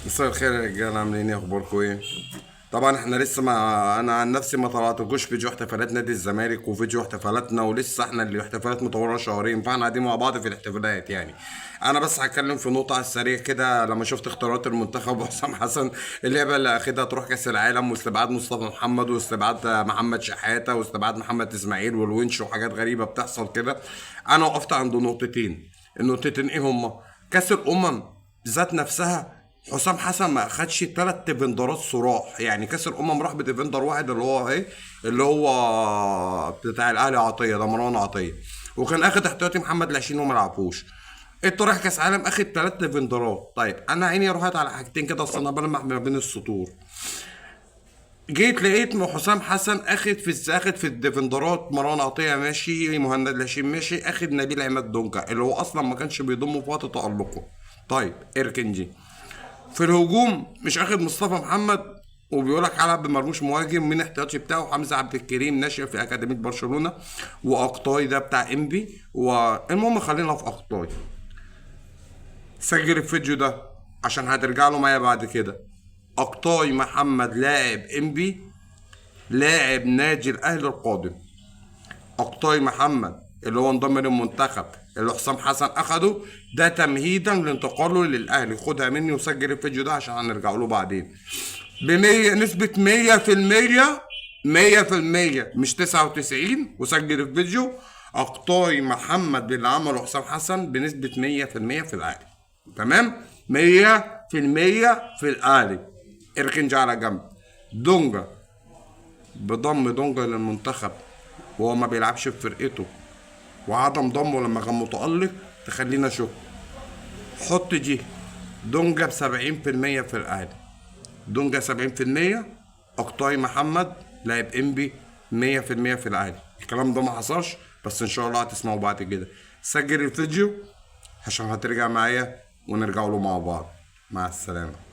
مساء الخير يا رجاله، عاملين ايه؟ اخباركم ايه؟ طبعا احنا لسه انا عن نفسي ما طلعتلكوش فيديو احتفالات نادي الزمالك وفيديو احتفالاتنا، ولسه احنا اللي احتفالات مطوله شهرين، فاحنا قاعدين مع بعض في الاحتفالات يعني. انا بس هتكلم في نقطه على السريع كده. لما شفت اختيارات المنتخب وحسام حسن، اللعبه اللي اخدها تروح كاس العالم، واستبعاد مصطفى محمد، واستبعاد محمد شحاته، واستبعاد محمد اسماعيل والونش، وحاجات غريبه بتحصل كده. انا وقفت عند نقطتين. النقطتين ايه هما؟ كاس الامم ذات نفسها، حسام حسن ما اخدش ثلاث ديفندرات صراح. يعني كاس الامم راح بديفندر واحد اللي هو ايه، اللي هو بتاع الاهلي عطيه، ده مروان عطيه، وكان اخد احتياطي محمد العشرين وما لعبوش. انت رايح كاس عالم اخد ثلاث ديفندرات. طيب انا عيني راحت على حاجتين كده، اصل انا بلمح ما بين السطور. جيت لقيت حسام حسن اخد في الديفندرات مروان عطيه ماشي، مهند لاشين ماشي، اخد نبيل عماد دونجا اللي هو اصلا ما كانش بيضمه في وقت تألقه. طيب اركن دي. في الهجوم مش اخد مصطفى محمد، وبيقول لك هلعب بمرموش مهاجم من احتياطي بتاعه حمزه عبد الكريم ناشئ في اكاديميه برشلونه، واقطاي ده بتاع انبي. والمهم خلينا في اقطاي. سجل الفيديو ده عشان هترجع له معايا بعد كده. اقطاي محمد لاعب انبي، لاعب نادي الاهلي القادم. اقطاي محمد اللي هو انضم للمنتخب اللي حسام حسن اخده، ده تمهيدا لانتقاله للاهلي. خدها مني وسجل الفيديو ده عشان هنرجع له بعدين. بمية، نسبة 100%، 100% مش 99. وسجل الفيديو. أقطاي محمد اللي عمله حسام حسن بنسبة 100% في الأهلي. تمام؟ 100% في الأهلي. اركن جه على جنب. دونجا، بضم دونجا للمنتخب وهو ما بيلعبش في فرقته، وعدم ضمه لما كان متألق، تخلينا شك. حط دي. دونجا ب70% في الأهلي. دونجا 70%. أقطاي محمد لاعب انبي 100% في الأهلي. الكلام ده ما حصلش، بس إن شاء الله هتسمعوا بعد كده. سجل الفيديو عشان هترجع معايا ونرجع له مع بعض. مع السلامة.